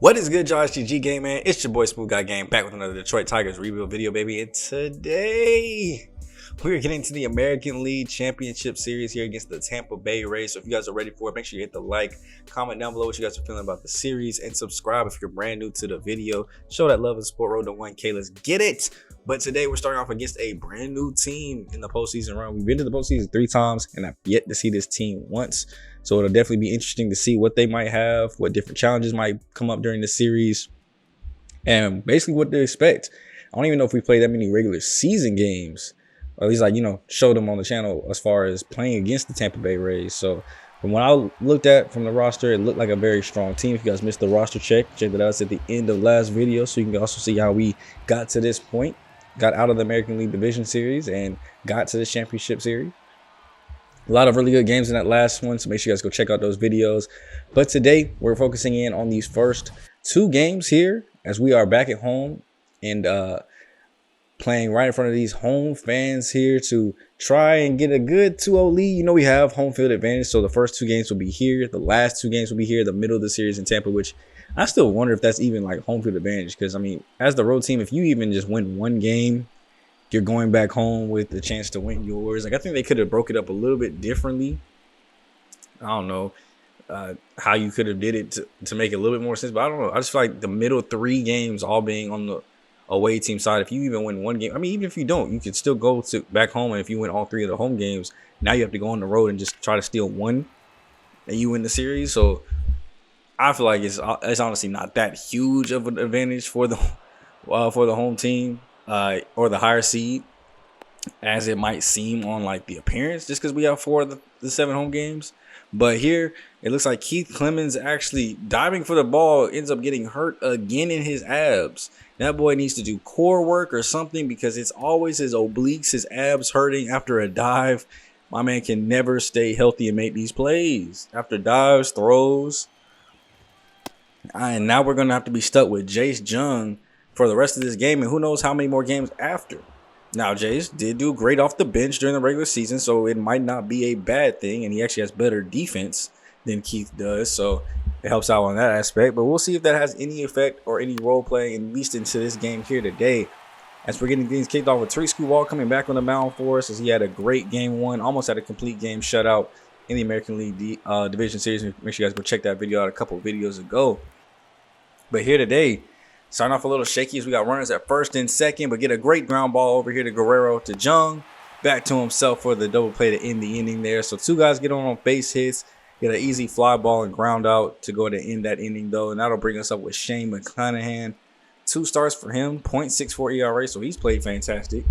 What is good, y'all? It's GG man. It's your boy SmooveGotGame back with another Detroit Tigers rebuild video, baby. And today we're getting to the American League Championship Series here against the Tampa Bay Rays. So if you guys are ready for it, make sure you hit the like, comment down below what you guys are feeling about the series, and subscribe if you're brand new to the video. Show that love and support. Road to 1K. Let's get it. But today we're starting off against a brand new team in the postseason run. We've been to the postseason 3 times, and I've yet to see this team once. So it'll definitely be interesting to see what they might have, what different challenges might come up during the series, and basically what to expect. I don't even know if we play that many regular season games, or at least show them on the channel as far as playing against the Tampa Bay Rays. So from what I looked at from the roster, it looked like a very strong team. If you guys missed the roster check that out at the end of last video, so you can also see how we got to this point, got out of the American League Division Series and got to the Championship Series. A lot of really good games in that last one, so make sure you guys go check out those videos. But today, we're focusing in on these first 2 games here, as we are back at home and playing right in front of these home fans here to try and get a good 2-0 lead. You know, we have home field advantage, so the first 2 games will be here. The last 2 games will be here, the middle of the series in Tampa, which I still wonder if that's even like home field advantage. Because, I mean, as the road team, if you even just win 1 game, you're going back home with the chance to win yours. Like, I think they could have broke it up a little bit differently. I don't know how you could have did it to make it a little bit more sense, but I don't know. I just feel like the middle 3 games all being on the away team side. If you even win 1 game, I mean, even if you don't, you can still go to back home. And if you win all 3 of the home games, now you have to go on the road and just try to steal 1, and you win the series. So I feel like it's honestly not that huge of an advantage for the home team. Or the higher seed, as it might seem on like the appearance, just because we have 4 of the 7 home games. But here it looks like Keith Clemens actually diving for the ball ends up getting hurt again in his abs. That boy needs to do core work or something, because it's always his obliques, his abs hurting after a dive. My man can never stay healthy and make these plays after dives, throws. And now we're gonna have to be stuck with Jace Jung for the rest of this game, and who knows how many more games after. Now, Jace did do great off the bench during the regular season, so it might not be a bad thing, and he actually has better defense than Keith does, so it helps out on that aspect. But we'll see if that has any effect or any role playing, at least into this game here today, as we're getting things kicked off with Trey Squadda coming back on the mound for us, as he had a great game 1, almost had a complete game shutout in the American League Division Series. Make sure you guys go check that video out a couple of videos ago. But here today, starting off a little shaky as we got runners at first and second, but get a great ground ball over here to Guerrero to Jung. Back to himself for the double play to end the inning there. So 2 guys get on base hits, get an easy fly ball and ground out to go to end that inning though. And that'll bring us up with Shane McClanahan. 2 starts for him, 0.64 ERA, so he's played fantastic.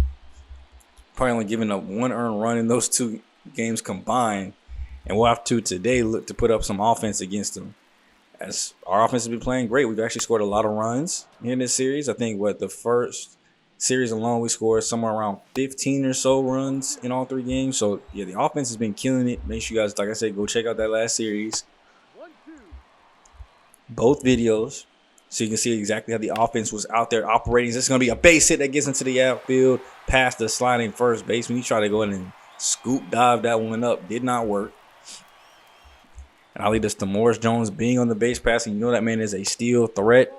Probably only giving up 1 earned run in those 2 games combined. And we'll have to today look to put up some offense against him, as our offense has been playing great. We've actually scored a lot of runs in this series. I think the first series alone, we scored somewhere around 15 or so runs in all 3 games. So yeah, the offense has been killing it. Make sure you guys, like I said, go check out that last series, both videos, so you can see exactly how the offense was out there operating. This is going to be a base hit that gets into the outfield past the sliding first baseman. He tried to go in and scoop dive that one up. Did not work. And I'll lead us to Morris Jones being on the base passing. You know that man is a steal threat.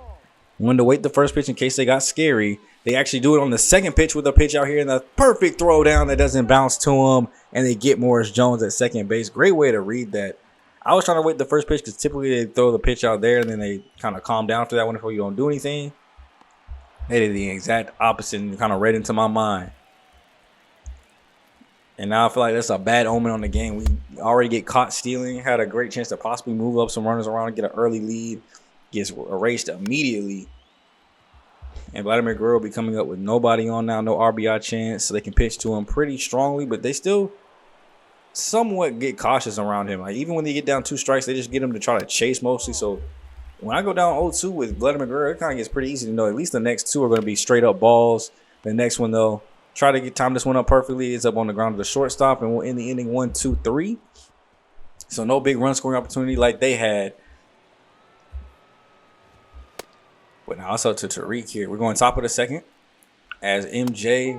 Wanted to wait the first pitch in case they got scary. They actually do it on the second pitch with a pitch out here, and the perfect throw down that doesn't bounce to him, and they get Morris Jones at second base. Great way to read that. I was trying to wait the first pitch because typically they throw the pitch out there and then they kind of calm down after that one before you don't do anything. They did the exact opposite and kind of read into my mind. And now I feel like that's a bad omen on the game. We already get caught stealing, had a great chance to possibly move up some runners around and get an early lead. Gets erased immediately. And Vladimir Guerrero will be coming up with nobody on now, no RBI chance, so they can pitch to him pretty strongly, but they still somewhat get cautious around him. Like, even when they get down 2 strikes, they just get him to try to chase mostly. So when I go down 0-2 with Vladimir Guerrero, it kind of gets pretty easy to know at least the next 2 are going to be straight up balls. The next one, though, try to time this one up perfectly. It's up on the ground to the shortstop, and we'll end the inning 1-2-3. So no big run scoring opportunity like they had. But now also to Tariq here. We're going top of the second as MJ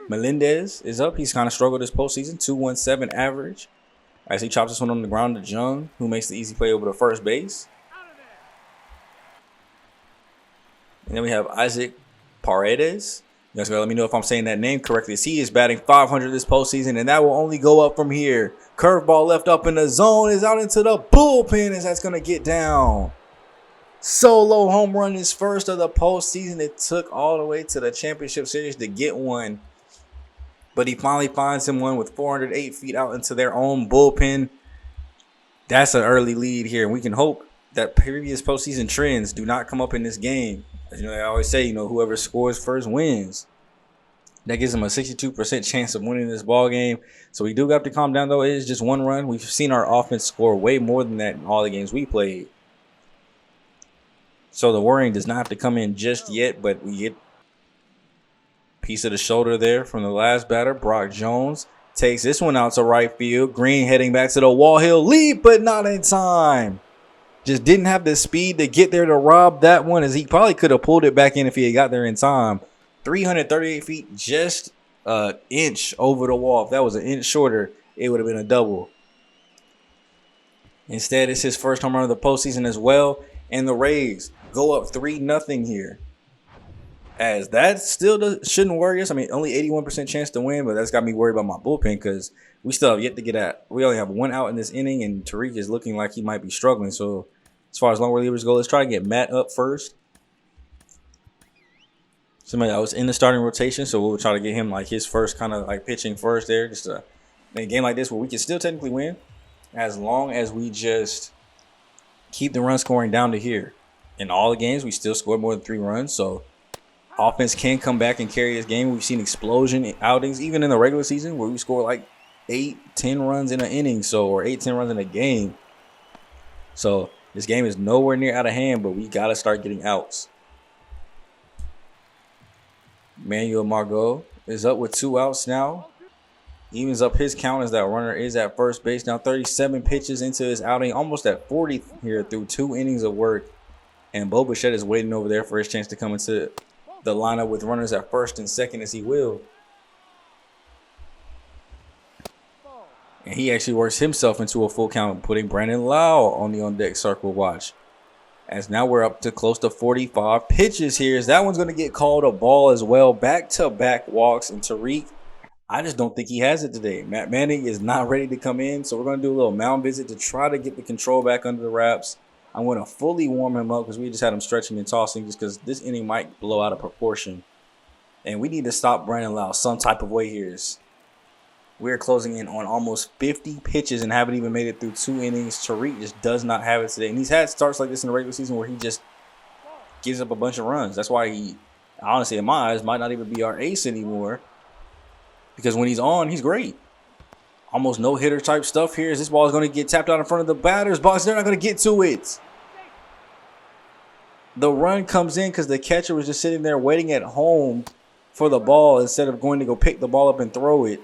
Melendez is up. He's kind of struggled this postseason. 2.17 average. As he chops this one on the ground to Jung, who makes the easy play over to first base. And then we have Isaac Paredes. You guys gotta let me know if I'm saying that name correctly. He is batting 500 this postseason, and that will only go up from here. Curveball left up in the zone is out into the bullpen as that's gonna get down. Solo home run is first of the postseason. It took all the way to the championship series to get one, but he finally finds him one with 408 feet out into their own bullpen. That's an early lead here, and we can hope that previous postseason trends do not come up in this game. As you know, they always say, whoever scores first wins. That gives them a 62% chance of winning this ball game. So we do have to calm down, though. It is just one run. We've seen our offense score way more than that in all the games we played. So the worrying does not have to come in just yet, but we get a piece of the shoulder there from the last batter. Brock Jones takes this one out to right field. Green heading back to the wall. He'll leap, but not in time. Just didn't have the speed to get there to rob that one, as he probably could have pulled it back in if he had got there in time. 338 feet, just an inch over the wall. If that was an inch shorter, it would have been a double. Instead, it's his first home run of the postseason as well. And the Rays go up 3-0 here. As that still shouldn't worry us. I mean, only 81% chance to win, but that's got me worried about my bullpen because we still have yet to get at. We only have one out in this inning, and Tariq is looking like he might be struggling. So as far as long relievers go, let's try to get Matt up first. Somebody that was in the starting rotation, so we'll try to get him like his first kind of like pitching first there. Just in a game like this where we can still technically win as long as we just keep the run scoring down to here. In all the games, we still scored more than 3 runs, so offense can come back and carry this game. We've seen explosion outings, even in the regular season, where we score like 8-10 runs in an inning, or 8-10 runs in a game. So this game is nowhere near out of hand, but we got to start getting outs. Manuel Margot is up with 2 outs now. Evens up his count as that runner is at first base. Now 37 pitches into his outing, almost at 40 here through 2 innings of work. And Bo Bichette is waiting over there for his chance to come into the lineup with runners at first and second as he will. And he actually works himself into a full count, putting Brandon Lau on the on-deck circle watch. As now we're up to close to 45 pitches here. As that one's going to get called a ball as well. Back-to-back walks. And Tariq, I just don't think he has it today. Matt Manning is not ready to come in. So we're going to do a little mound visit to try to get the control back under the wraps. I'm going to fully warm him up because we just had him stretching and tossing just because this inning might blow out of proportion. And we need to stop Brandon Lau some type of way here. We're closing in on almost 50 pitches and haven't even made it through 2 innings. Tariq just does not have it today. And he's had starts like this in the regular season where he just gives up a bunch of runs. That's why he, honestly, in my eyes, might not even be our ace anymore. Because when he's on, he's great. Almost no hitter type stuff here. As this ball is going to get tapped out in front of the batter's box. They're not going to get to it. The run comes in because the catcher was just sitting there waiting at home for the ball instead of going to go pick the ball up and throw it.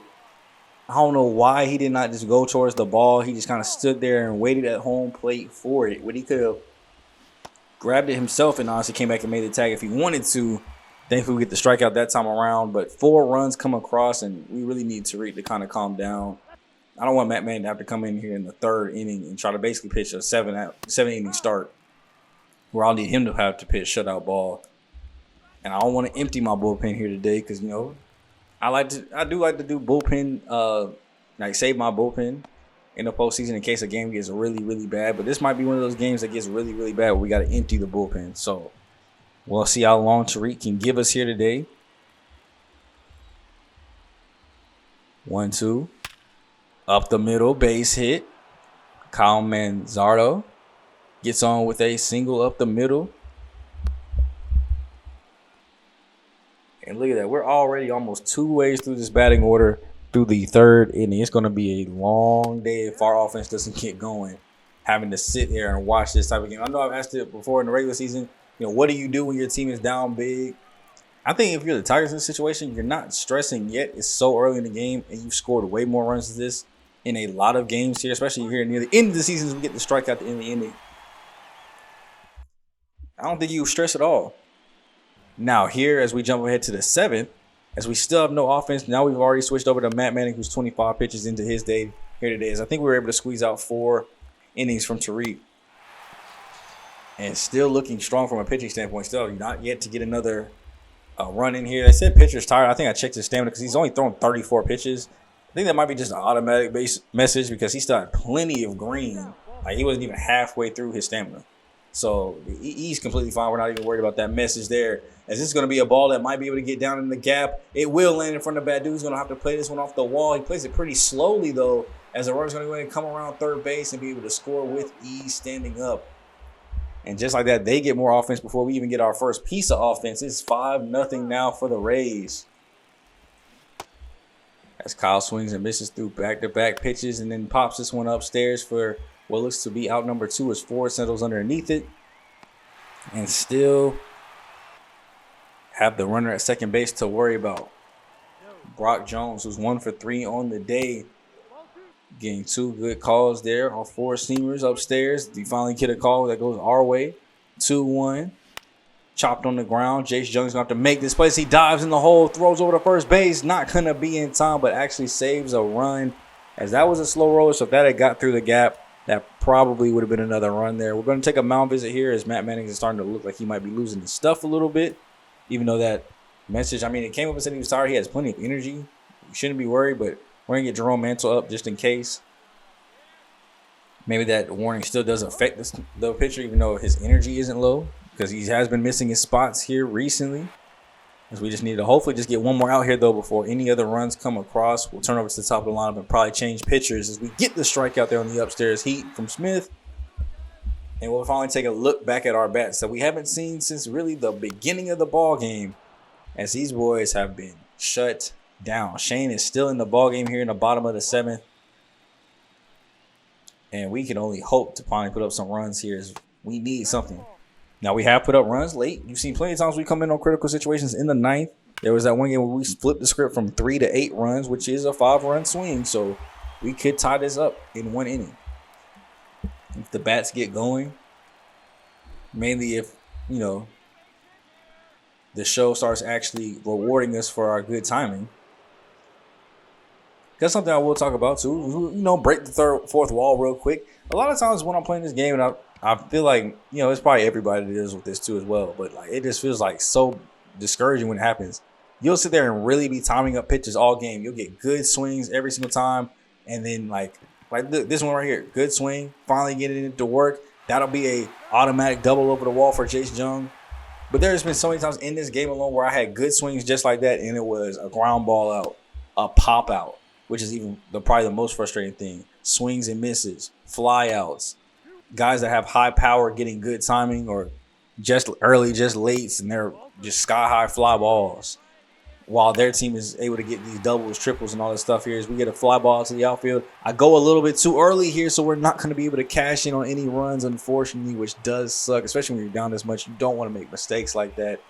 I don't know why he did not just go towards the ball. He just kind of stood there and waited at home plate for it. When he could have grabbed it himself and honestly came back and made the tag if he wanted to. Thankfully, we get the strikeout that time around. But 4 runs come across, and we really need Tariq to kind of calm down. I don't want Matt Manning to have to come in here in the 3rd inning and try to basically pitch a 7-inning start where I'll need him to have to pitch shutout ball. And I don't want to empty my bullpen here today because, I do like to do bullpen, like save my bullpen in the postseason in case a game gets really, really bad. But this might be one of those games that gets really, really bad where we got to empty the bullpen. So we'll see how long Tariq can give us here today. 1-2. Up the middle, base hit. Kyle Manzardo gets on with a single up the middle. And look at that. We're already almost 2 ways through this batting order through the 3rd inning. It's going to be a long day if our offense doesn't get going. Having to sit there and watch this type of game. I know I've asked it before in the regular season. What do you do when your team is down big? I think if you're the Tigers in this situation, you're not stressing yet. It's so early in the game, and you've scored way more runs than this in a lot of games here, especially here near the end of the season as we get the strike at the end of the inning. I don't think you stress at all. Now here, as we jump ahead to the 7th, as we still have no offense, now we've already switched over to Matt Manning, who's 25 pitches into his day here today. As I think we were able to squeeze out 4 innings from Tariq. and still looking strong from a pitching standpoint. Still not yet to get another run in here. They said pitcher's tired. I think I checked his stamina because he's only thrown 34 pitches. I think that might be just an automatic base message because he still had plenty of green. Like, he wasn't even halfway through his stamina. So he's completely fine. We're not even worried about that message there. As this is going to be a ball that might be able to get down in the gap. It will land in front of the bad dude. He's going to have to play this one off the wall. He plays it pretty slowly, though, as the runner's going to go ahead and come around third base and be able to score with ease standing up. And just like that, they get more offense before we even get our first piece of offense. It's 5-0 now for the Rays. As Kyle swings and misses through back-to-back pitches and then pops this one upstairs for what looks to be out number 2 as Ford settles underneath it. And still have the runner at second base to worry about. Brock Jones, who's 1 for 3 on the day, getting 2 good calls there. All 4 seamers upstairs. We finally get a call that goes our way. 2-1. Chopped on the ground. Jace Young's going to have to make this play. He dives in the hole, throws over to first base. Not going to be in time, but actually saves a run. As that was a slow roller, so if that had got through the gap, that probably would have been another run there. We're going to take a mound visit here as Matt Manning is starting to look like he might be losing his stuff a little bit. Even though that message, I mean, it came up and said he was tired. He has plenty of energy. You shouldn't be worried, but we're going to get Jerome Mantle up just in case. Maybe that warning still does affect the pitcher, even though his energy isn't low, because he has been missing his spots here recently. As we just need to hopefully just get one more out here, though, before any other runs come across. We'll turn over to the top of the lineup and probably change pitchers as we get the strikeout there on the upstairs heat from Smith. And we'll finally take a look back at our bats that we haven't seen since really the beginning of the ball game, as these boys have been shut down. Shane is still in the ball game here in the bottom of the 7th. And we can only hope to finally put up some runs here as we need something. Now, we have put up runs late. You've seen plenty of times we come in on critical situations in the 9th. There was that one game where we flipped the script from 3 to 8 runs, which is a 5-run swing. So we could tie this up in 1 inning. If the bats get going, mainly if, you know, the show starts actually rewarding us for our good timing. That's something I will talk about too. You know, break the fourth wall real quick. A lot of times when I'm playing this game, and I feel like, you know, it's probably everybody that deals with this too as well, but like it just feels like so discouraging when it happens. You'll sit there and really be timing up pitches all game. You'll get good swings every single time, and then like this one right here, good swing, finally getting it to work. That'll be a automatic double over the wall for Jace Young. But there's been so many times in this game alone where I had good swings just like that, and it was a ground ball out, a pop out, which is even probably the most frustrating thing. Swings and misses, fly outs, guys that have high power getting good timing, or just early, just late, and they're just sky high fly balls, while their team is able to get these doubles, triples, and all this stuff here. As we get a fly ball to the outfield, I go a little bit too early here, so we're not going to be able to cash in on any runs, unfortunately, which does suck, especially when you're down this much. You don't want to make mistakes like that.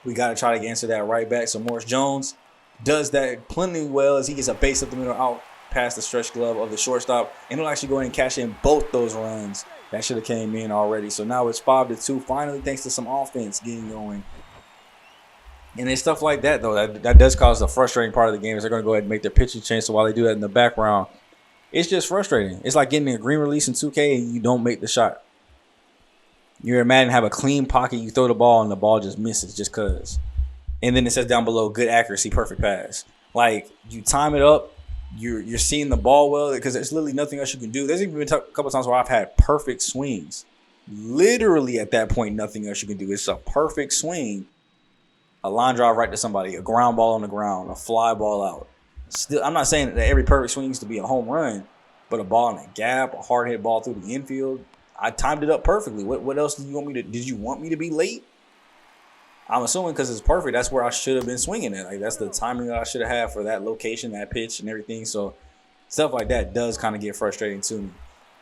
We got to try to answer that right back. So Morris Jones does that plenty well as he gets a base up the middle out past the stretch glove of the shortstop, and he'll actually go ahead and cash in both those runs. That should have came in already. So now it's 5-2 finally, thanks to some offense getting going. And it's stuff like that, though, that does cause the frustrating part of the game, is they're going to go ahead and make their pitching change. So while they do that in the background, it's just frustrating. It's like getting a green release in 2K and you don't make the shot. You're mad and have a clean pocket, you throw the ball and the ball just misses just because. And then it says down below, good accuracy, perfect pass. Like, you time it up, you're seeing the ball well, because there's literally nothing else you can do. There's even been a couple times where I've had perfect swings. Literally at that point, nothing else you can do. It's a perfect swing. A line drive right to somebody, a ground ball on the ground, a fly ball out. Still, I'm not saying that every perfect swing needs to be a home run, but a ball in a gap, a hard hit ball through the infield, I timed it up perfectly. What else did you want me to? Did you want me to be late? I'm assuming because it's perfect, that's where I should have been swinging it. Like, that's the timing that I should have had for that location, that pitch, and everything. So stuff like that does kind of get frustrating to me.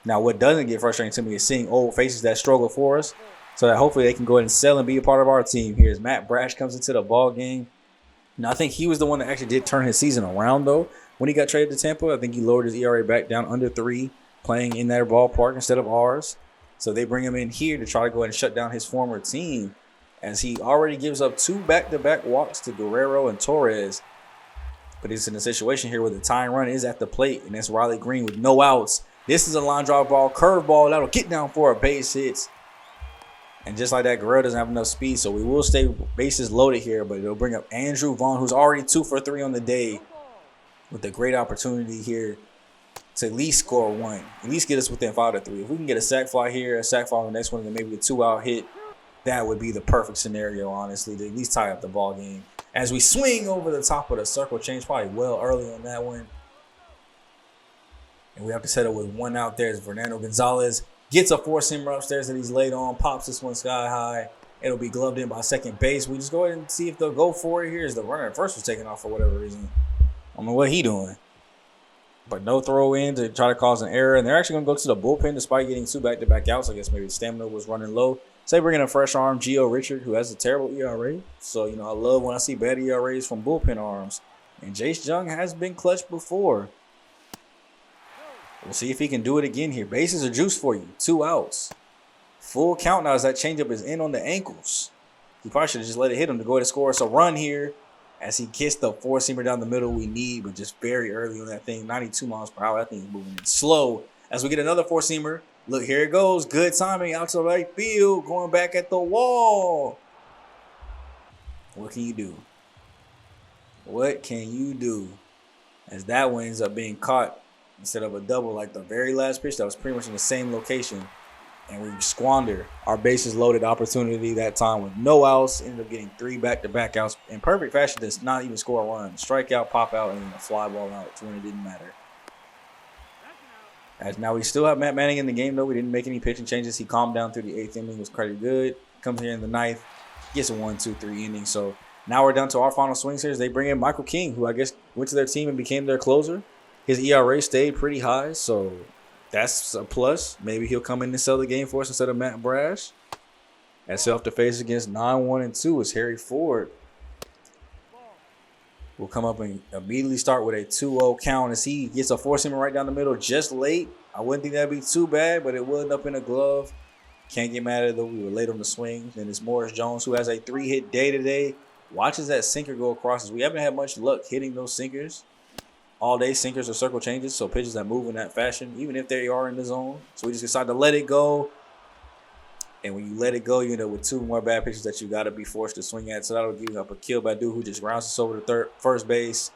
Now, what doesn't get frustrating to me is seeing old faces that struggle for us, so that hopefully they can go ahead and sell and be a part of our team. Here's Matt Brash comes into the ball game. Now, I think he was the one that actually did turn his season around, though. When he got traded to Tampa, I think he lowered his ERA back down under 3, playing in their ballpark instead of ours. So they bring him in here to try to go ahead and shut down his former team, as he already gives up 2 back-to-back walks to Guerrero and Torres. But he's in a situation here where the tying run is at the plate, and that's Riley Green with no outs. This is a line drive ball, curve ball that'll get down for a base hit. And just like that, Guerrero doesn't have enough speed, so we will stay bases loaded here, but it'll bring up Andrew Vaughn, who's already 2 for 3 on the day, with a great opportunity here to at least score 1, at least get us within 5 to 3. If we can get a sac fly here, a sac fly on the next one, and then maybe a 2-out hit, that would be the perfect scenario, honestly, to at least tie up the ball game. As we swing over the top of the circle change, probably well early on that one. And we have to settle with 1 out there as Fernando Gonzalez gets a 4-seamer upstairs that he's laid on, pops this one sky high. It'll be gloved in by second base. We just go ahead and see if they'll go for it here as the runner at first was taking off for whatever reason. I don't know what he doing. But no throw in to try to cause an error. And they're actually going to go to the bullpen despite getting 2 back-to-back outs. I guess maybe the stamina was running low. Say bringing a fresh arm, Gio Richard, who has a terrible ERA. So, you know, I love when I see bad ERAs from bullpen arms. And Jace Jung has been clutch before. We'll see if he can do it again here. Bases are juice for you. 2 outs. Full count now as that changeup is in on the ankles. He probably should have just let it hit him to go ahead and score us a run here as he kissed the 4-seamer down the middle we need, but just very early on that thing. 92 miles per hour. That thing is moving in slow. As we get another 4-seamer. Look, here it goes. Good timing out to right field. Going back at the wall. What can you do? What can you do? As that one ends up being caught instead of a double like the very last pitch that was pretty much in the same location. And we squander our bases loaded opportunity that time with no outs. Ended up getting 3 back-to-back outs in perfect fashion to not even score a run. Strikeout, pop out, and then a fly ball out to when it didn't matter. As now we still have Matt Manning in the game, though. We didn't make any pitching changes. He calmed down through the 8th inning. Was pretty good. Comes here in the 9th. Gets a 1, 2, 3 inning. So now we're down to our final swing series. They bring in Michael King, who I guess went to their team and became their closer. His ERA stayed pretty high, so that's a plus. Maybe he'll come in and sell the game for us instead of Matt Brash. As he'll have to face against 9-1-2 is Harry Ford. We'll come up and immediately start with a 2-0 count as he gets a 4-seamer right down the middle just late. I wouldn't think that'd be too bad, but it will end up in a glove. Can't get mad at it, though. We were late on the swing. Then it's Morris Jones, who has a 3-hit day today. Watches that sinker go across us. We haven't had much luck hitting those sinkers. All day sinkers or circle changes, so pitches that move in that fashion, even if they are in the zone. So we just decide to let it go. And when you let it go, you end up with 2 more bad pitches that you got to be forced to swing at. So that'll give you up a kill by dude who just grounds us over to first base.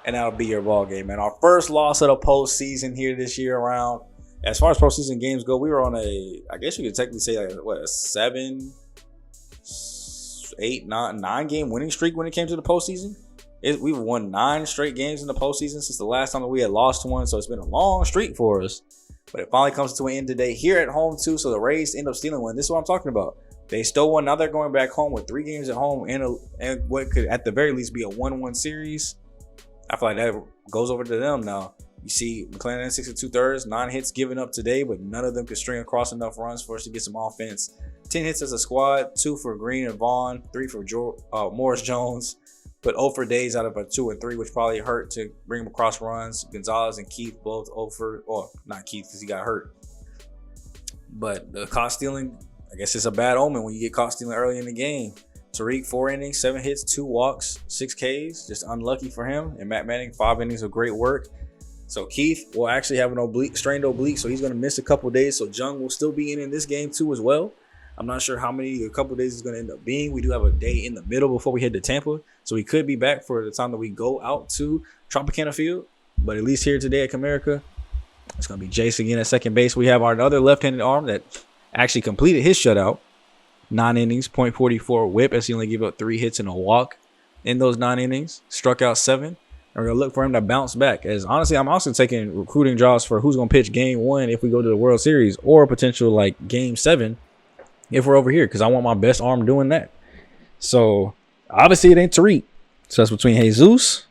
And that'll be your ball game, man. Our first loss of the postseason here this year around. As far as postseason games go, we were on I guess you could technically say, like, what, a 7, 8, 9 game winning streak when it came to the postseason. We've won 9 straight games in the postseason since the last time that we had lost one. So it's been a long streak for us. But it finally comes to an end today here at home, too. So the Rays end up stealing one. This is what I'm talking about. They stole one. Now they're going back home with 3 games at home and what could at the very least be a 1-1 series. I feel like that goes over to them now. You see McClanahan 6 2/3, 9 hits given up today, but none of them could string across enough runs for us to get some offense. 10 hits as a squad, 2 for Green and Vaughn, 3 for Morris Jones. But 0 for days out of a 2 and 3, which probably hurt to bring him across runs. Gonzalez and Keith both 0 for, or not Keith because he got hurt. But the caught stealing, I guess it's a bad omen when you get caught stealing early in the game. Tariq, 4 innings, 7 hits, 2 walks, 6 Ks. Just unlucky for him. And Matt Manning, 5 innings of great work. So Keith will actually have an strained oblique, so he's going to miss a couple days. So Jung will still be in this game too as well. I'm not sure how many a couple days is going to end up being. We do have a day in the middle before we head to Tampa. So we could be back for the time that we go out to Tropicana Field. But at least here today at Comerica, it's going to be Jace again at second base. We have our other left-handed arm that actually completed his shutout. 9 innings, .44 whip as he only gave up 3 hits and a walk in those 9 innings. Struck out 7. And we're going to look for him to bounce back. As honestly, I'm also taking recruiting jobs for who's going to pitch game 1 if we go to the World Series or potential like game 7 if we're over here, because I want my best arm doing that. So obviously it ain't Tariq. So that's between Jesus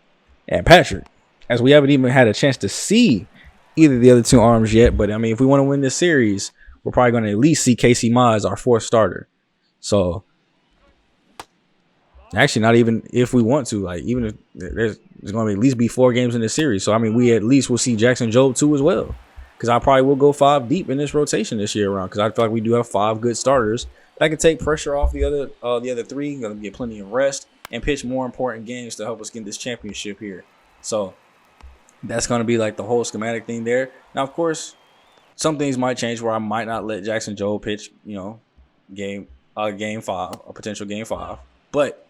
and Patrick, as we haven't even had a chance to see either of the other 2 arms yet. But I mean, if we want to win this series, we're probably going to at least see Casey Ma as our 4th starter. So actually, not even if we want to, like, even if there's going to at least be 4 games in this series. So I mean, we at least will see Jackson Jobe too as well. Because I probably will go 5 deep in this rotation this year around. Because I feel like we do have 5 good starters that can take pressure off the other 3. Going to get plenty of rest and pitch more important games to help us get this championship here. So that's going to be like the whole schematic thing there. Now, of course, some things might change where I might not let Jackson Jobe pitch, game 5, a potential game 5. But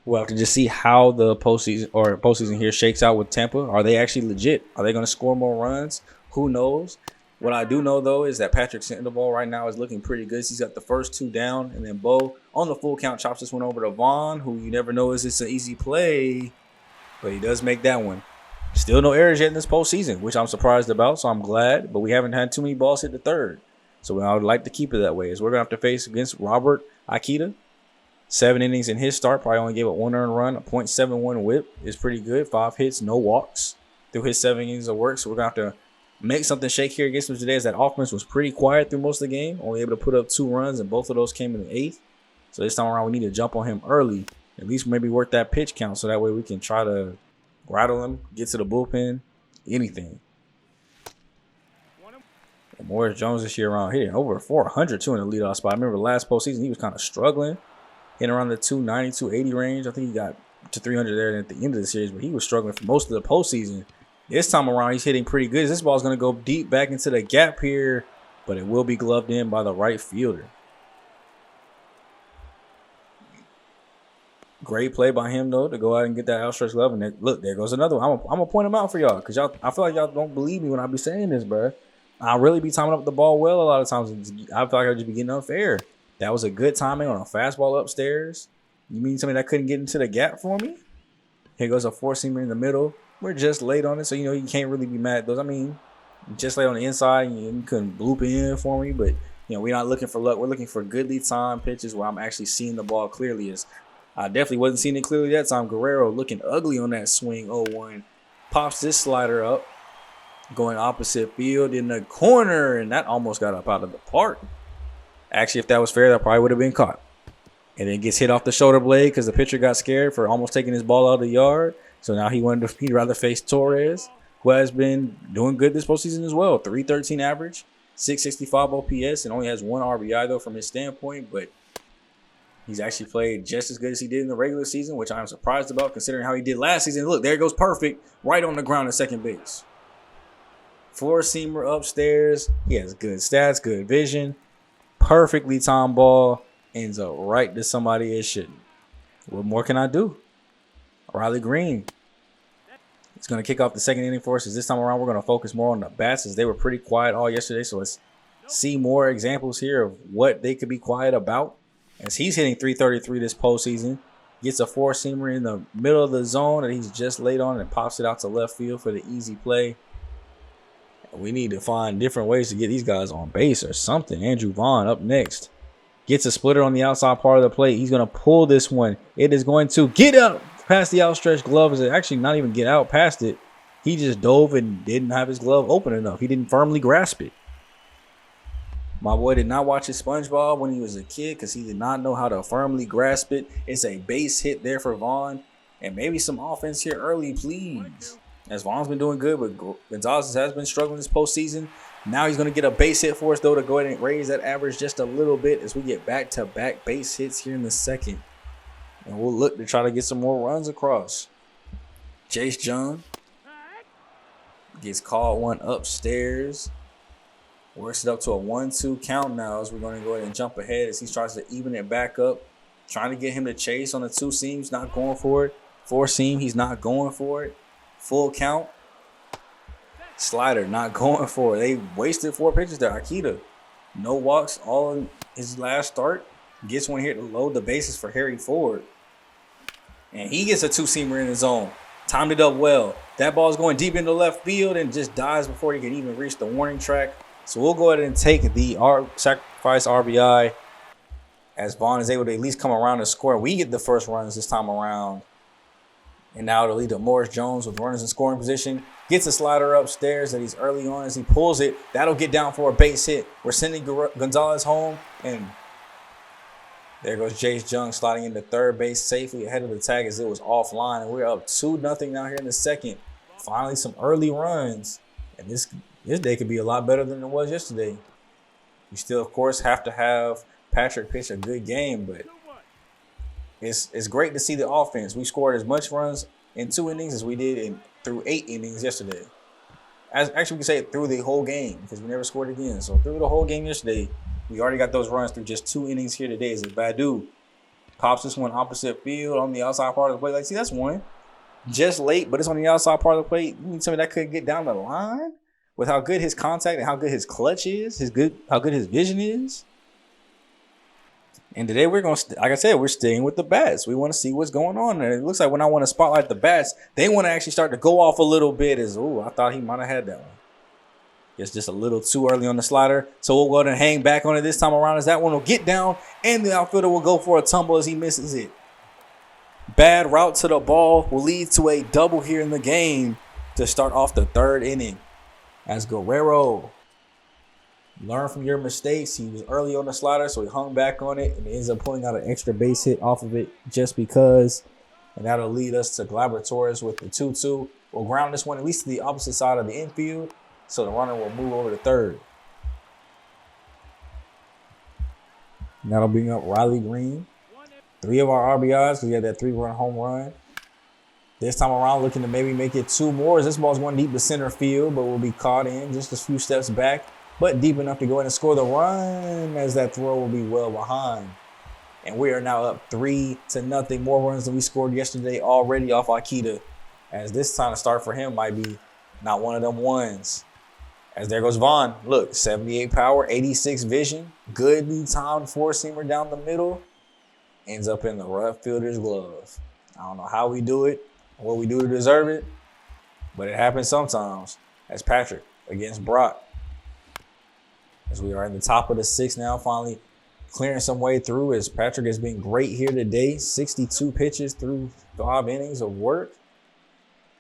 we'll have to just see how the postseason here shakes out with Tampa. Are they actually legit? Are they going to score more runs? Who knows? What I do know, though, is that Patrick Sandoval right now is looking pretty good. He's got the first 2 down, and then Bo on the full count chops this one over to Vaughn, who you never know is it's an easy play, but he does make that one. Still no errors yet in this postseason, which I'm surprised about, so I'm glad, but we haven't had too many balls hit the third. So I would like to keep it that way, as we're going to have to face against Robert Akita. 7 innings in his start, probably only gave up 1 earned run. A .71 whip is pretty good. 5 hits, no walks through his 7 innings of work, so we're going to have to make something shake here against him today, as that offense was pretty quiet through most of the game. Only able to put up 2 runs, and both of those came in the 8th. So this time around, we need to jump on him early. At least maybe work that pitch count, so that way we can try to rattle him, get to the bullpen, anything. And Morris Jones this year around hitting over 400 too in the leadoff spot. I remember last postseason he was kind of struggling, hitting around the 290, 280 range. I think he got to 300 there at the end of the series, but he was struggling for most of the postseason. This time around, he's hitting pretty good. This ball is going to go deep back into the gap here, but it will be gloved in by the right fielder. Great play by him, though, to go out and get that outstretched glove. And then, look, there goes another one. I'm going to point him out for y'all, because I feel like y'all don't believe me when I be saying this, bro. I really be timing up the ball well a lot of times. I feel like I just be getting unfair. That was a good timing on a fastball upstairs. You mean somebody that couldn't get into the gap for me? Here goes a 4-seamer in the middle. We're just late on it, so you can't really be mad at those. I mean, just late on the inside, you couldn't bloop it in for me, but we're not looking for luck. We're looking for goodly time pitches where I'm actually seeing the ball clearly. As I definitely wasn't seeing it clearly that time. Guerrero looking ugly on that swing. 0-1 pops this slider up, going opposite field in the corner, and that almost got up out of the park. Actually, if that was fair, that probably would have been caught. And then gets hit off the shoulder blade because the pitcher got scared for almost taking his ball out of the yard. So now he'd rather face Torres, who has been doing good this postseason as well. 313 average, 665 OPS, and only has 1 RBI, though, from his standpoint. But he's actually played just as good as he did in the regular season, which I'm surprised about considering how he did last season. Look, there goes perfect, right on the ground at second base. 4-seamer upstairs. He has good stats, good vision. Perfectly timed ball. Ends up right to somebody it shouldn't. What more can I do? Riley Green. It's going to kick off the second inning for us. This time around, we're going to focus more on the bats, as they were pretty quiet all yesterday. So let's see more examples here of what they could be quiet about. As he's hitting 333 this postseason. Gets a 4-seamer in the middle of the zone that he's just laid on and pops it out to left field for the easy play. We need to find different ways to get these guys on base or something. Andrew Vaughn up next. Gets a splitter on the outside part of the plate. He's going to pull this one. It is going to get up past the outstretched glove. Is actually not even get out past it. He just dove and didn't have his glove open enough. He didn't firmly grasp it. My boy did not watch his SpongeBob when he was a kid because he did not know how to firmly grasp it. It's a base hit there for Vaughn. And maybe some offense here early, please. As Vaughn's been doing good, but Gonzalez has been struggling this postseason. Now he's going to get a base hit for us, though, to go ahead and raise that average just a little bit as we get back-to-back base hits here in the second. And we'll look to try to get some more runs across. Chase John gets called one upstairs. Works it up to a 1-2 count now as we're going to go ahead and jump ahead as he tries to even it back up. Trying to get him to chase on the 2 seams, not going for it. 4-seam, he's not going for it. Full count. Slider, not going for it. They wasted 4 pitches there. Akita, no walks all in his last start. Gets one here to load the bases for Harry Ford. And he gets a 2-seamer in his zone. Timed it up well. That ball's going deep into left field and just dies before he can even reach the warning track. So we'll go ahead and take the sacrifice RBI as Vaughn is able to at least come around and score. We get the first runs this time around. And now to lead to Morris Jones with runners in scoring position. Gets a slider upstairs that he's early on as he pulls it. That'll get down for a base hit. We're sending Gonzalez home. And there goes Jace Jung sliding into third base safely ahead of the tag as it was offline. And we're up 2-0 now here in the second. Finally, some early runs. And this day could be a lot better than it was yesterday. We still, of course, have to have Patrick pitch a good game, but it's great to see the offense. We scored as much runs in 2 innings as we did through 8 innings yesterday. Actually, we can say it through the whole game because we never scored again. So through the whole game yesterday, We already got those runs through just 2 innings here today. Is it Badu pops this one opposite field on the outside part of the plate? Like, see, that's one. Just late, but it's on the outside part of the plate. You mean tell me that couldn't get down the line with how good his contact and how good his clutch is, how good his vision is? And today we're going to, like I said, we're staying with the bats. We want to see what's going on there. It looks like when I want to spotlight the bats, they want to actually start to go off a little bit. I thought he might have had that one. It's just a little too early on the slider. So we'll go ahead and hang back on it this time around as that one will get down. And the outfielder will go for a tumble as he misses it. Bad route to the ball will lead to a double here in the game to start off the 3rd inning. As Guerrero learn from your mistakes. He was early on the slider, so he hung back on it and ends up pulling out an extra base hit off of it just because. And that'll lead us to Gleyber Torres with the 2-2. We'll ground this one at least to the opposite side of the infield, so the runner will move over to 3rd. And that'll bring up Riley Green. 3 of our RBIs because we had that 3-run home run. This time around, looking to maybe make it 2 more. This ball's going deep to center field, but will be caught in just a few steps back, but deep enough to go in and score the run as that throw will be well behind. And we are now up 3-0. More runs than we scored yesterday already off Akita, as this time to start for him might be not one of them ones. As there goes Vaughn. Look, 78 power, 86 vision, goodly timed 4-seamer down the middle. Ends up in the left fielder's glove. I don't know how we do it, or what we do to deserve it, but it happens sometimes. As Patrick against Brock. As we are in the top of the 6th now, finally clearing some way through, as Patrick has been great here today. 62 pitches through 5 innings of work.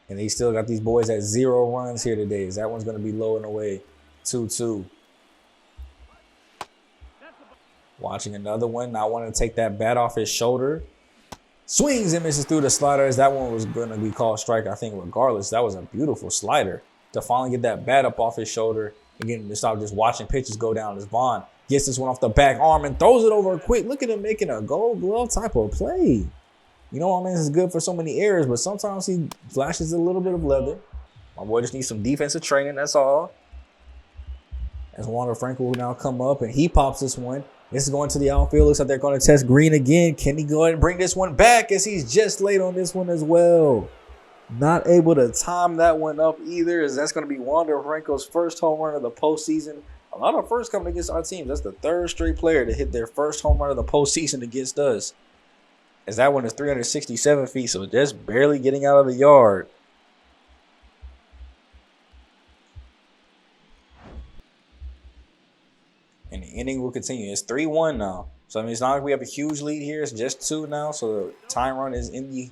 And he still got these boys at 0 runs here today. As that one's going to be low and away. 2-2. Watching another one. Now I want to take that bat off his shoulder. Swings and misses through the slider, as that one was going to be called strike, I think, regardless. That was a beautiful slider to finally get that bat up off his shoulder. Again, to stop just watching pitches go down, as Vaughn gets this one off the back arm and throws it over quick. Look at him making a gold glove type of play. You know, my man is good for so many errors, but sometimes he flashes a little bit of leather. My boy just needs some defensive training, that's all. As Wander Franco will now come up, and he pops this one. This is going to the outfield. Looks like they're going to test Green again. Can he go ahead and bring this one back, as he's just late on this one as well? Not able to time that one up either, as that's going to be Wander Franco's first home run of the postseason. A lot of firsts coming against our team. That's the 3rd straight player to hit their first home run of the postseason against us. As that one is 367 feet, so just barely getting out of the yard. And the inning will continue. It's 3-1 now. So, I mean, it's not like we have a huge lead here. It's just 2 now. So, the time run is in the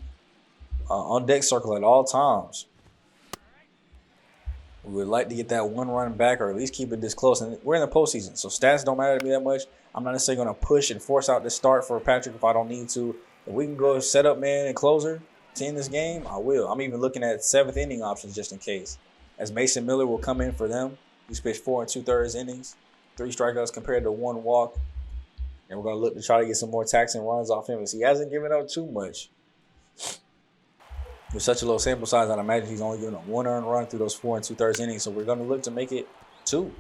on-deck circle at all times. We would like to get that 1 run back, or at least keep it this close. And we're in the postseason, so stats don't matter to me that much. I'm not necessarily going to push and force out the start for Patrick if I don't need to. If we can go set up man and closer to end this game, I will. I'm even looking at 7th inning options just in case. As Mason Miller will come in for them. He's pitched 4 2/3 innings. 3 strikeouts compared to 1 walk. And we're going to look to try to get some more taxing runs off him, as he hasn't given up too much. With such a low sample size, I'd imagine he's only given up 1 earned run through those 4 2/3 innings. So we're going to look to make it 2.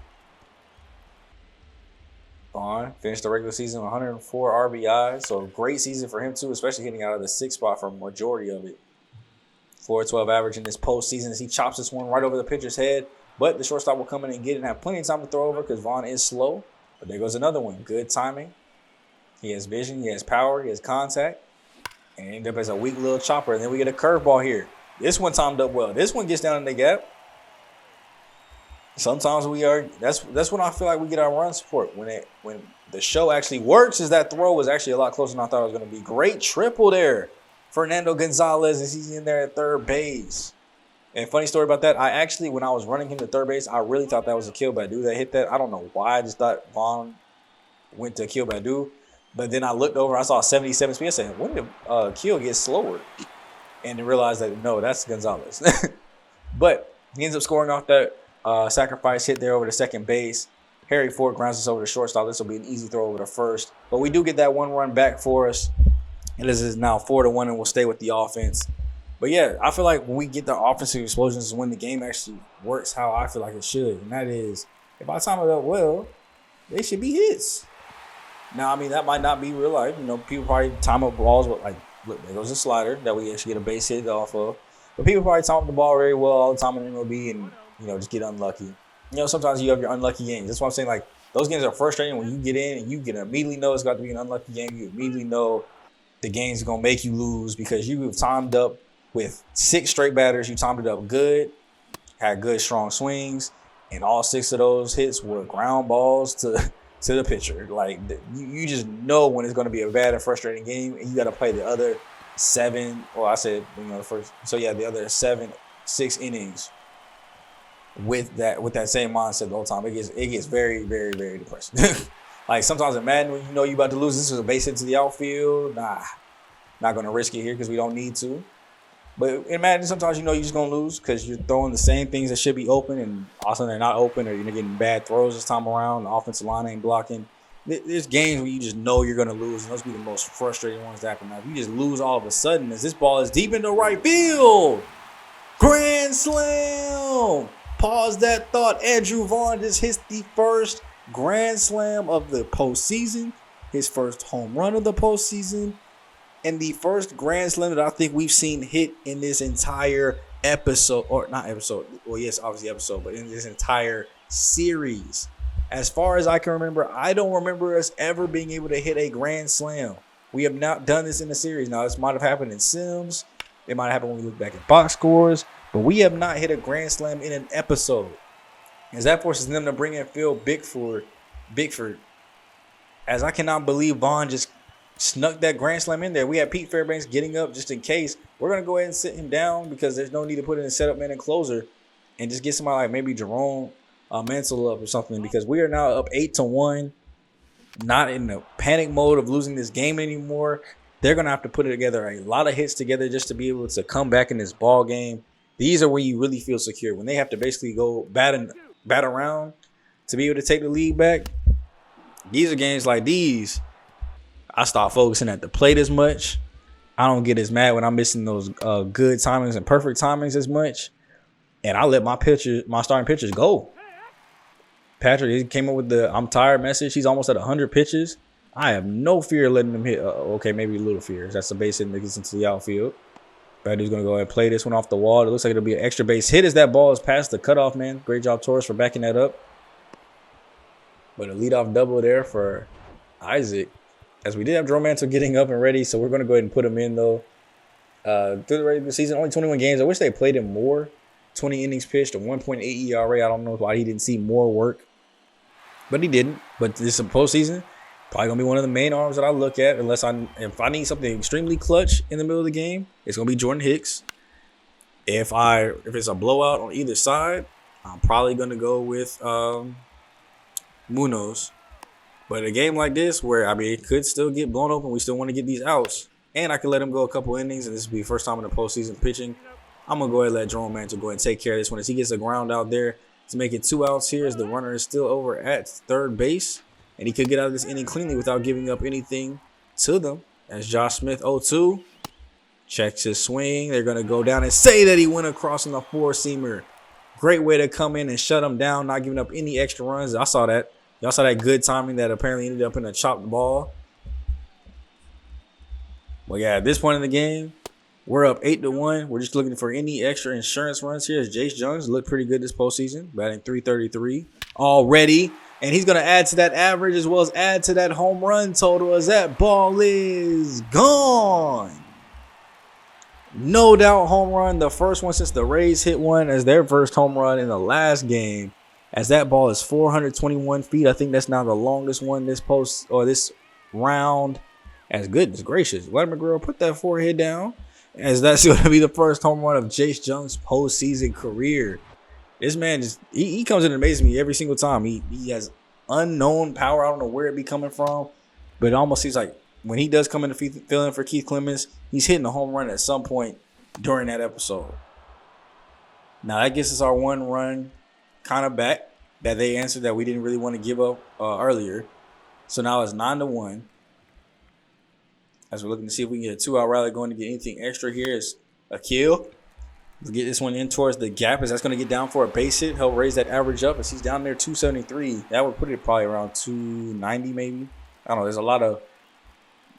Vaughn finished the regular season with 104 RBIs. So great season for him too, especially hitting out of the 6th spot for a majority of it. 412 average in this postseason as he chops this one right over the pitcher's head. But the shortstop will come in and get it and have plenty of time to throw over because Vaughn is slow. But there goes another one. Good timing. He has vision. He has power. He has contact. And end up as a weak little chopper. And then we get a curveball here. This one timed up well. This one gets down in the gap. Sometimes we are. That's when I feel like we get our run support. When the show actually works, is that throw was actually a lot closer than I thought it was going to be. Great triple there. Fernando Gonzalez, as he's in there at 3rd base. And funny story about that, I actually, when I was running him to 3rd base, I really thought that was a kill Badu that hit that. I don't know why. I just thought Vaughn went to kill Badu. But then I looked over, I saw 77 speed. I said, when did kill get slower? And then realized that, no, that's Gonzalez. But he ends up scoring off that sacrifice hit there over to 2nd base. Harry Ford grounds us over to shortstop. This will be an easy throw over to 1st. But we do get that 1 run back for us. And this is now 4-1, and we'll stay with the offense. But yeah, I feel like when we get the offensive explosions is when the game actually works how I feel like it should. And that is, if I time it up well, they should be hits. Now, I mean, that might not be real life. You know, people probably time up balls with, like, look, there goes a slider that we actually get a base hit off of. But people probably time up the ball very well all the time in MLB and, you know, just get unlucky. You know, sometimes you have your unlucky games. That's what I'm saying. Like, those games are frustrating when you get in and you can immediately know it's got to be an unlucky game. You immediately know the game's going to make you lose because you have timed up with 6 straight batters. You timed it up good, had good, strong swings, and all 6 of those hits were ground balls to the pitcher. Like, you just know when it's going to be a bad and frustrating game, and you got to play the other 7, or I said, you know, the first. So, yeah, the other 6 innings with that same mindset the whole time. It gets very, very, very depressing. Like, sometimes in Madden, when you know you're about to lose, this is a base hit to the outfield. Nah, not going to risk it here because we don't need to. But in Madden, sometimes you know you're just going to lose because you're throwing the same things that should be open, and also they're not open, or you're getting bad throws this time around. The offensive line ain't blocking. There's games where you just know you're going to lose, and those be the most frustrating ones to happen. Now, if you just lose all of a sudden as this ball is deep into right field, grand slam. Pause that thought. Andrew Vaughn just hits the first grand slam of the postseason, his first home run of the postseason, and the first grand slam that I think we've seen hit in this entire episode, or not episode, well, yes, obviously episode, but in this entire series. As far as I can remember, I don't remember us ever being able to hit a grand slam. We have not done this in the series. Now, this might have happened in Sims. It might have happened when we look back at box scores, but we have not hit a grand slam in an episode. As that forces them to bring in Phil Bickford, as I cannot believe Vaughn just snuck that grand slam in there. We had Pete Fairbanks getting up just in case. We're going to go ahead and sit him down because there's no need to put in a setup man and closer and just get somebody like maybe Jerome Mansell up or something, because we are now up 8-1, not in the panic mode of losing this game anymore. They're going to have to put together a lot of hits together just to be able to come back in this ball game. These are where you really feel secure, when they have to basically go bat around to be able to take the lead back. These are games like these. I start focusing at the plate as much. I don't get as mad when I'm missing those good timings and perfect timings as much. And I let my starting pitchers go. Patrick, he came up with the "I'm tired" message. He's almost at 100 pitches. I have no fear letting him hit. Okay, maybe a little fear. That's a base hit that gets into the outfield. Batter's going to go ahead and play this one off the wall. It looks like it'll be an extra base hit as that ball is past the cutoff, man. Great job, Torres, for backing that up. But a leadoff double there for Isaac. As we did have Jerome Mansell getting up and ready, so we're going to go ahead and put him in, though. Through the regular season, only 21 games. I wish they played him more. 20 innings pitched, a 1.8 ERA. I don't know why he didn't see more work. But he didn't. But this is a postseason. Probably going to be one of the main arms that I look at, if I need something extremely clutch in the middle of the game, it's going to be Jordan Hicks. If it's a blowout on either side, I'm probably going to go with Munoz. But a game like this, where, I mean, it could still get blown open, we still want to get these outs, and I could let him go a couple innings, and this will be the first time in the postseason pitching, I'm going to go ahead and let Jerome Mansell go ahead and take care of this one. As he gets a ground out there to make it 2 outs here, as the runner is still over at third base, and he could get out of this inning cleanly without giving up anything to them. As Josh Smith 0-2 checks his swing, they're going to go down and say that he went across on the four-seamer. Great way to come in and shut him down, not giving up any extra runs. I saw that. Y'all saw that good timing that apparently ended up in a chopped ball. Well, yeah, at this point in the game, we're up 8-1. We're just looking for any extra insurance runs here, as Jace Jones looked pretty good this postseason, batting .333 already. And he's going to add to that average as well as add to that home run total, as that ball is gone. No doubt home run, the first one since the Rays hit one as their first home run in the last game. As that ball is 421 feet. I think that's now the longest one this round. As goodness gracious, Vladimir Guerrero, put that forehead down, as that's going to be the first home run of Jace Jung's postseason career. This man just he comes in and amazes me every single time. He has unknown power. I don't know where it be coming from, but it almost seems like when he does come in to fill in for Keith Clemens, he's hitting a home run at some point during that episode. Now that gets us our one run kind of back that they answered that we didn't really want to give up earlier. So now it's 9-1. As we're looking to see if we can get a 2-out rally going to get anything extra here. Is a kill. Let's get this one in towards the gap, as that's going to get down for a base hit. Help raise that average up as he's down there 273. That would put it probably around 290 maybe. I don't know. There's a lot of,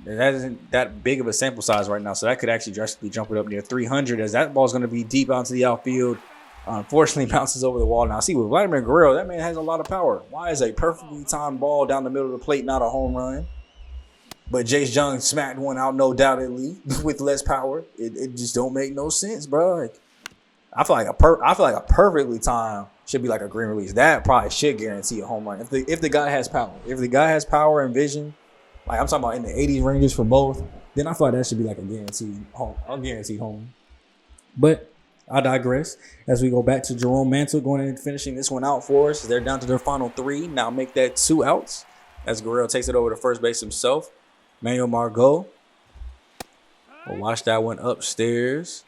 that isn't that big of a sample size right now, so that could actually drastically jump it up near 300, as that ball's going to be deep out into the outfield. Unfortunately, bounces over the wall. Now, see, with Vladimir Guerrero, that man has a lot of power. Why is a perfectly timed ball down the middle of the plate not a home run? But Jace Jung smacked one out, no doubtedly, with less power. It just don't make no sense, bro. Like, I feel like a perfectly timed should be like a green release. That probably should guarantee a home run if the guy has power. If the guy has power and vision, like I'm talking about in the 80s ranges for both, then I feel like that should be like a guaranteed home. But I digress. As we go back to Jerome Mantle going in and finishing this one out for us. They're down to their final 3. Now make that 2 outs as Guerrero takes it over to first base himself. Manuel Margot will watch that one upstairs.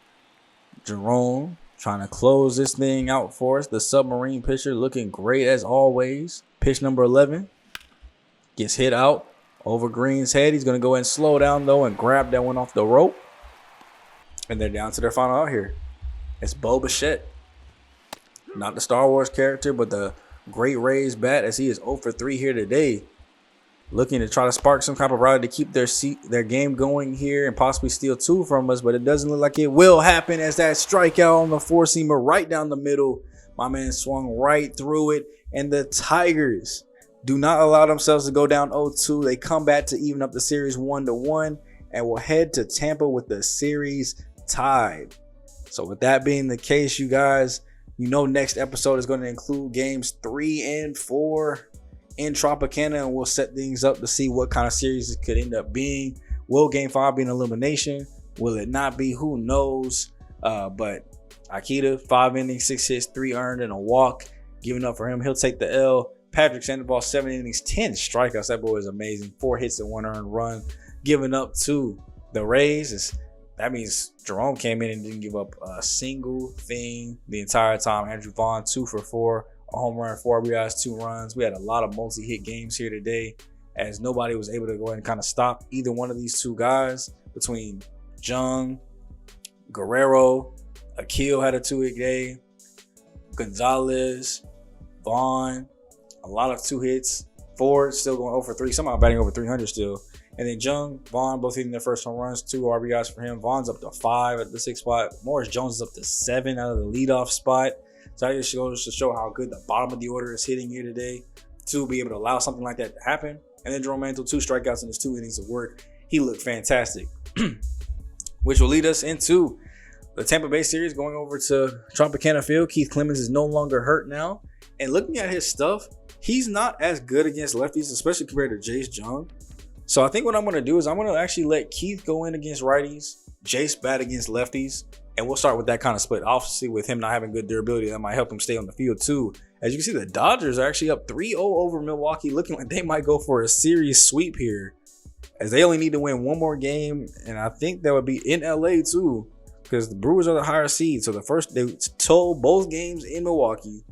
Jerome trying to close this thing out for us. The submarine pitcher looking great as always. Pitch number 11 gets hit out over Green's head. He's going to go ahead and slow down though and grab that one off the rope. And they're down to their final out here. It's Bo Bichette. Not the Star Wars character, but the great Rays bat, as he is 0 for 3 here today. Looking to try to spark some type of ride to keep their game going here and possibly steal 2 from us, but it doesn't look like it will happen, as that strikeout on the 4-seamer right down the middle. My man swung right through it, and the Tigers do not allow themselves to go down 0-2. They come back to even up the series 1-1 and will head to Tampa with the series tied. So with that being the case, you guys, you know next episode is going to include games 3 and 4 in Tropicana, and we'll set things up to see what kind of series it could end up being. Will game 5 be an elimination? Will it not be? Who knows? But Akita, 5 innings, 6 hits, 3 earned, and a walk. Giving up for him. He'll take the L. Patrick Sandoval, 7 innings, 10 strikeouts. That boy is amazing. 4 hits and 1 earned run. Giving up to the Rays. That means Jerome came in and didn't give up a single thing the entire time. Andrew Vaughn, 2 for 4. A home run, 4 RBIs, 2 runs. We had a lot of multi-hit games here today, as nobody was able to go ahead and kind of stop either one of these 2 guys. Between Jung, Guerrero, Akil had a 2-hit day, Gonzalez, Vaughn, a lot of 2 hits. Ford still going 0 for 3, somehow batting over 300 still. And then Jung, Vaughn both hitting their first home runs, 2 RBIs for him. Vaughn's up to 5 at the 6th spot. Morris Jones is up to 7 out of the leadoff spot. So that just goes to show how good the bottom of the order is hitting here today to be able to allow something like that to happen. And then Jerome Mantle, 2 strikeouts in his 2 innings of work. He looked fantastic, which will lead us into the Tampa Bay series going over to Tropicana Field. Keith Clemens is no longer hurt now. And looking at his stuff, he's not as good against lefties, especially compared to Jace Jung. So I think what I'm going to do is I'm going to actually let Keith go in against righties, Jace bat against lefties, and we'll start with that kind of split. Obviously, with him not having good durability, that might help him stay on the field too. As you can see, the Dodgers are actually up 3-0 over Milwaukee, looking like they might go for a series sweep here, as they only need to win 1 more game, and I think that would be in LA too, because the Brewers are the higher seed. So they told both games in Milwaukee,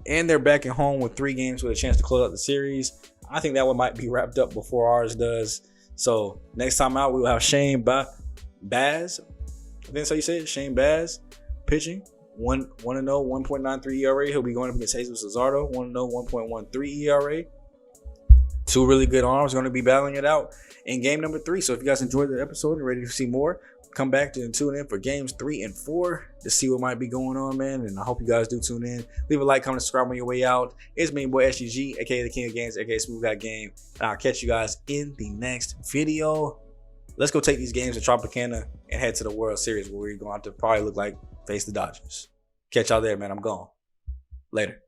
and they're back at home with 3 games with a chance to close out the series. I think that one might be wrapped up before ours does. So next time out, we will have Shane Baz. I think that's how you say it. Shane Baz pitching. 1-0, 1.93 ERA. He'll be going up against Jesus Luzardo. 1-0, 1.13 ERA. 2 really good arms going to be battling it out in game number 3. So if you guys enjoyed the episode and ready to see more, come back and tune in for games 3 and 4 to see what might be going on, man. And I hope you guys do tune in. Leave a like, comment, subscribe on your way out. It's me, boy SGG, aka the King of Games, aka SmooveGotGame. And I'll catch you guys in the next video. Let's go take these games to Tropicana and head to the World Series, where we're going to have to probably look like face the Dodgers. Catch y'all there, man. I'm gone. Later.